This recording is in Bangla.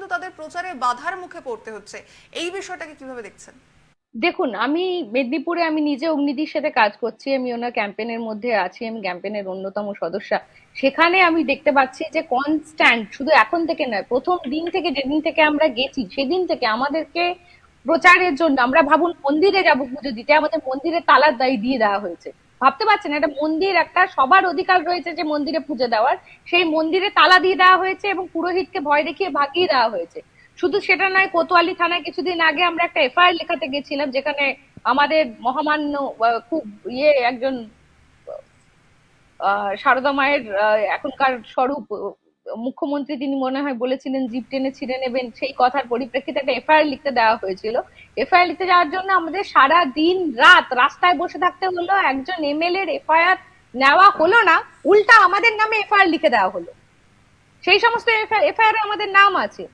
কিন্তু তাদের প্রচারে বাধার মুখে পড়তে হচ্ছে। এই বিষয়টাকে কিভাবে দেখছেন? দেখুন, আমি মেদিনীপুরে আমি নিজে অগ্নিদির সাথে কাজ করছি, আমি ওনার ক্যাম্পেনের মধ্যে আছি, আমি ক্যাম্পেনের অন্যতম সদস্যা। সেখানে আমি দেখতে পাচ্ছি যে কনস্ট্যান্ট, শুধু এখন থেকে নয়, প্রথম দিন থেকে, যেদিন থেকে আমরা গেছি সেদিন থেকে আমাদেরকে প্রচারের জন্য, আমরা ভাবুন মন্দিরে যাব পুজো দিতে, আমাদের মন্দিরে তালার দায় দিয়ে দেওয়া হয়েছে। ভাবতে পারছেন, একটা মন্দির, একটা সবার অধিকার রয়েছে যে মন্দিরে পুজো দেওয়ার, সেই মন্দিরে তালা দিয়ে দেওয়া হয়েছে এবং পুরোহিতকে ভয় দেখিয়ে ভাগিয়ে দেওয়া হয়েছে। শুধু সেটা নয়, কোতোয়ালি থানায় কিছুদিন আগে আমরা একটা এফআইআর লেখাতে গেছিলাম, যেখানে আমাদের মহামান্য খুব একজন সারদা মায়ের এখনকার স্বরূপ মুখ্যমন্ত্রী, তিনি মনে হয় বলেছিলেন জিপ টেনে ছিঁড়ে নেবেন, সেই কথার পরিপ্রেক্ষিতে একটা এফআইআর লিখতে দেওয়া হয়েছিল। এফআইআর লিখতে যাওয়ার জন্য আমাদের সারা দিন রাত রাস্তায় বসে থাকতে হলো, একজন এমএলএ এর এফআইআর নেওয়া হলো না, উল্টা আমাদের নামে এফআইআর লিখে দেওয়া হলো। সেই সমস্ত এফআইআর আমাদের নাম আছে।